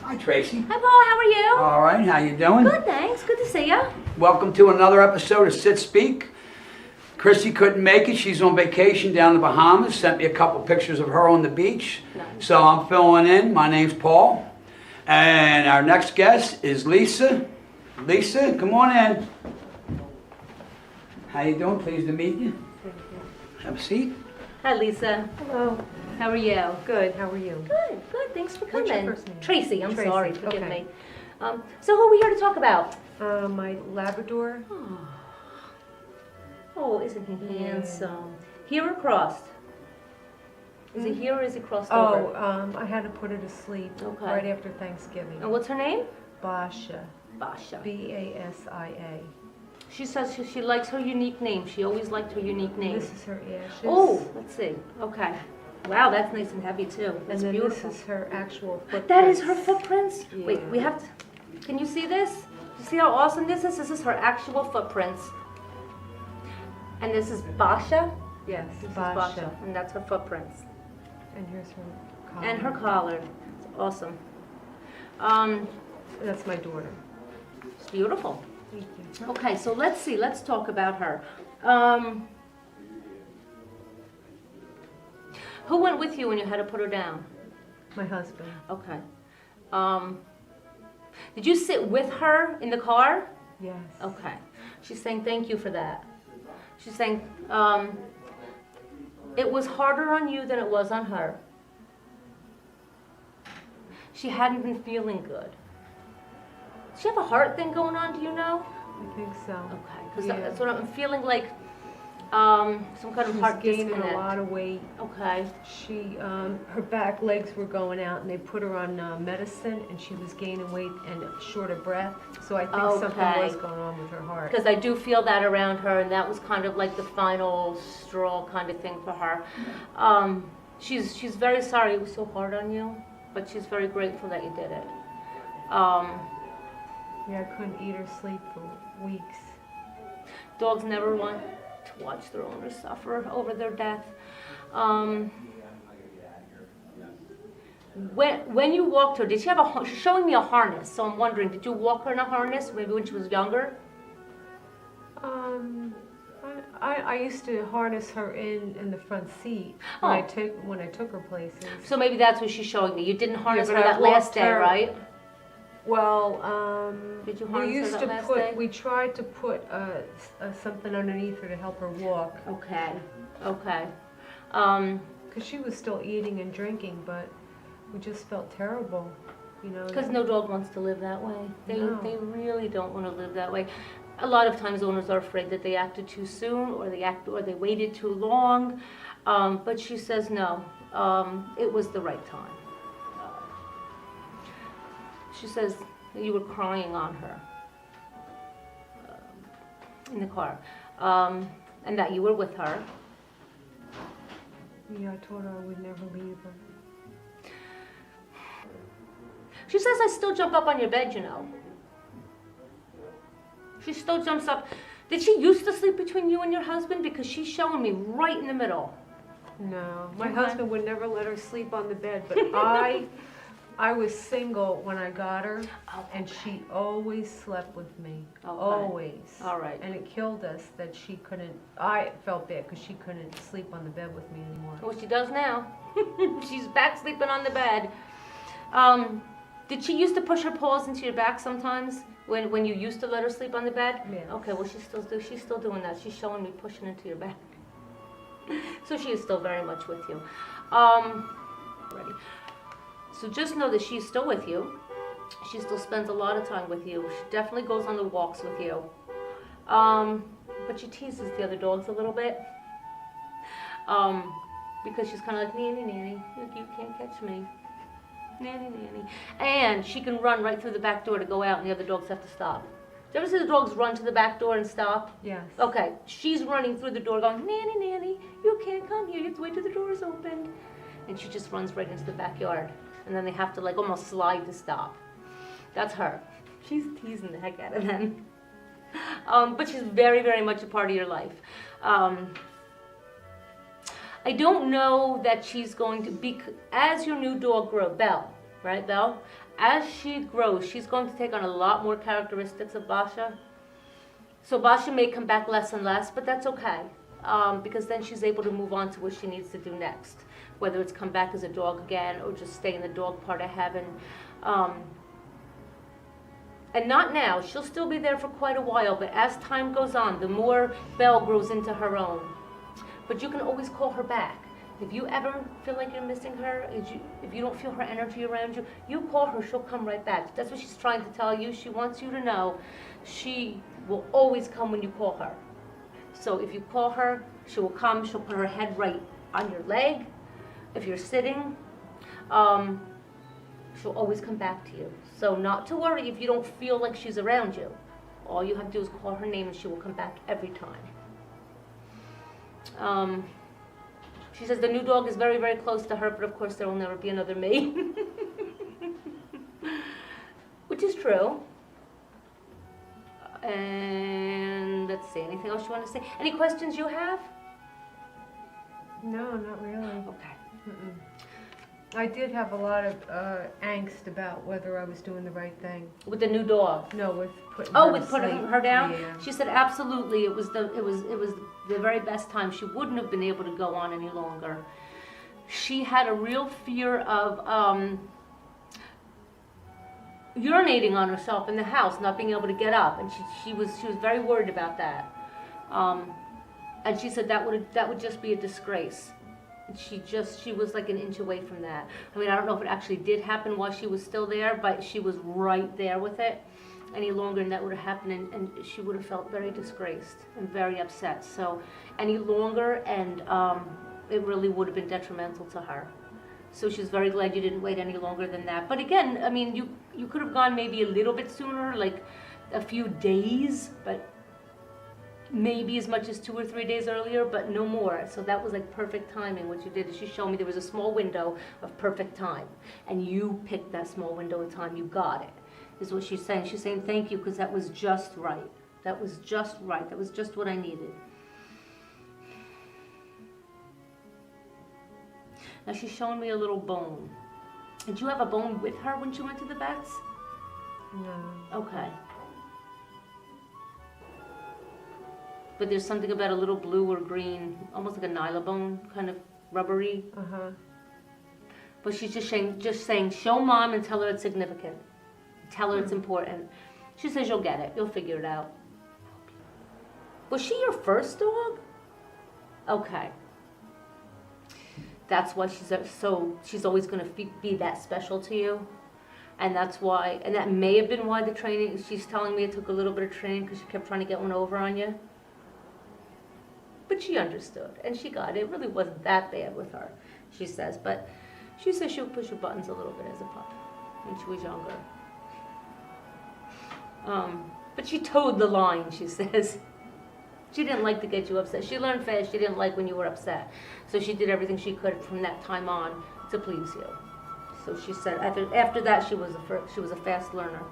Hi, Tracy. Hi, Paul. How are you? All right, how you doing? Good, thanks. Good to see you. Welcome to another episode of SitSpeak. Chrissy couldn't make it. She's on vacation down in the Bahamas. Sent me a couple pictures of her on the beach. Nice. So I'm filling in. My name's Paul. And our next guest is Lisa. Lisa, come on in. How you doing? Pleased to meet you. Thank you. Have a seat. Hi, Lisa. Hello. How are you? Good. How are you? Good, good. Thanks for coming. What's your first name? Tracy. I'm Tracy, sorry. Forgive okay. me. So who are we here to talk about? My Labrador. Oh, isn't he Yeah. handsome? Here or crossed? Is he here or is he crossed over? Oh, I had to put her to sleep Okay. right after Thanksgiving. And what's her name? Basia. Basia. Basia. She says she likes her unique name. She always liked her unique name. This is her ashes. Oh, let's see. Okay. Wow, that's nice and heavy too. And That's then beautiful. this is her actual footprints. That is her footprints? Yeah. Wait, we have to... Can you see this? You see how awesome this is? This is her actual footprints. And this is Basia? Yes, This is Basia. Basia. And that's her footprints. And here's her collar. And her collar. It's awesome. That's my daughter. It's beautiful. Thank you. Okay, so let's see. Let's talk about her. Who went with you when you had to put her down? My husband. Okay. Did you sit with her in the car? Yes. Okay. She's saying thank you for that. She's saying it was harder on you than it was on her. She hadn't been feeling good. Does she have a heart thing going on, do you know? I think so. Okay, because Yeah. that's what I'm feeling like, some kind of She's heart gaining disconnect. a lot of weight. Okay. She, her back legs were going out, and they put her on medicine, and she was gaining weight and short of breath. So I think something Okay. was going on with her heart. Because I do feel that around her, and that was kind of like the final straw kind of thing for her. She's very sorry it was so hard on you, but she's very grateful that you did it. Yeah, I couldn't eat or sleep for weeks. Dogs never want to watch their owners suffer over their death. When you walked her, did she have she's showing me a harness, so I'm wondering, did you walk her in a harness maybe when she was younger? I used to harness her in the front seat when I took her places. So maybe that's what she's showing me. You didn't harness but her I that last walked day, her- right? Well, Did you we harness her used that to last put, day? we tried to put something underneath her to help her walk. Okay, okay. Because she was still eating and drinking, but we just felt terrible, you know. Because no dog wants to live that way. No. They really don't want to live that way. A lot of times owners are afraid that they acted too soon or they waited too long. But she says no, it was the right time. She says that you were crying on her in the car, and that you were with her. Yeah, I told her I would never leave her. She says I still jump up on your bed, you know. She still jumps up. Did she used to sleep between you and your husband? Because she's showing me right in the middle. No, my Okay. husband would never let her sleep on the bed, but I was single when I got her, and she always slept with me, always. All right. And it killed us that she couldn't, I felt bad because she couldn't sleep on the bed with me anymore. Well, she does now. She's back sleeping on the bed. Did she used to push her paws into your back sometimes when you used to let her sleep on the bed? Yes. Okay, well she's still doing that. She's showing me pushing into your back. So she is still very much with you. Ready. So just know that she's still with you. She still spends a lot of time with you. She definitely goes on the walks with you. But she teases the other dogs a little bit. Because she's kind of like, nanny, nanny, you can't catch me. Nanny, nanny. And she can run right through the back door to go out and the other dogs have to stop. Do you ever see the dogs run to the back door and stop? Yes. Okay, she's running through the door going, nanny, nanny, you can't come here, you have to wait till the door is opened. And she just runs right into the backyard. And then they have to like almost slide to stop. That's her. She's teasing the heck out of them. But she's very, very much a part of your life. I don't know that she's going to be, as your new dog grows, Belle, right, Belle? As she grows, she's going to take on a lot more characteristics of Basia. So Basia may come back less and less, but that's okay, because then she's able to move on to what she needs to do next, whether it's come back as a dog again or just stay in the dog part of heaven. And not now. She'll still be there for quite a while, but as time goes on, the more Belle grows into her own. But you can always call her back. If you ever feel like you're missing her, if you don't feel her energy around you, you call her, she'll come right back. That's what she's trying to tell you. She wants you to know she will always come when you call her. So if you call her, she will come. She'll put her head right on your leg. If you're sitting, she'll always come back to you. So not to worry if you don't feel like she's around you. All you have to do is call her name and she will come back every time. She says the new dog is very, very close to her, but of course there will never be another me. Which is true. And let's see, anything else you want to say? Any questions you have? No, not really. Okay. Mm-mm. I did have a lot of angst about whether I was doing the right thing. With the new dog? No, with putting Oh, her with to putting sleep. her down? Yeah. She said absolutely. It was the very best time. She wouldn't have been able to go on any longer. She had a real fear of urinating on herself in the house, not being able to get up, and she was very worried about that. And she said that would just be a disgrace. She was like an inch away from that. I mean, I don't know if it actually did happen while she was still there, but she was right there with it. Any longer and that would have happened, and she would have felt very disgraced and very upset. So any longer and it really would have been detrimental to her. So she's very glad you didn't wait any longer than that. But again, I mean, you could have gone maybe a little bit sooner, like a few days, but maybe as much as 2 or 3 days earlier, but no more. So that was like perfect timing. What you did is she showed me there was a small window of perfect time, and you picked that small window of time. You got it, is what she's saying. She's saying thank you because that was just right. That was just right. That was just what I needed. Now she's showing me a little bone. Did you have a bone with her when she went to the vets? No. Okay. But there's something about a little blue or green, almost like a nylabone, kind of rubbery. Uh-huh. But she's just saying, show mom and tell her it's significant. Tell her it's important. She says you'll get it. You'll figure it out. Was she your first dog? Okay. That's why she's always going to be that special to you. And that's why, and that may have been why the training, she's telling me it took a little bit of training because she kept trying to get one over on you. But she understood, and she got it. It really wasn't that bad with her, she says. But she says she'll push your buttons a little bit as a pup when she was younger. But she towed the line, she says. She didn't like to get you upset. She learned fast. She didn't like when you were upset. So she did everything she could from that time on to please you. So she said after that she was a fast learner.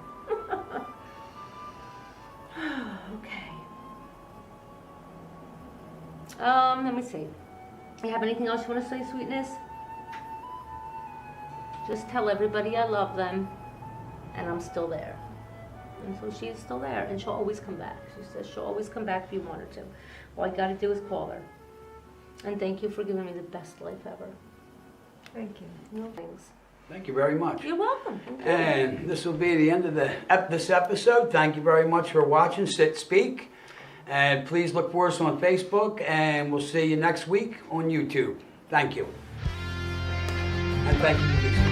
Okay. Let me see. You have anything else you want to say, sweetness? Just tell everybody I love them, and I'm still there. And so she's still there, and she'll always come back. She says she'll always come back if you want her to. All I got to do is call her. And thank you for giving me the best life ever. Thank you. No thanks. Thank you very much. You're welcome. And this will be the end of this episode. Thank you very much for watching SitSpeak. And please look for us on Facebook, and we'll see you next week on YouTube. Thank you. And thank you for listening.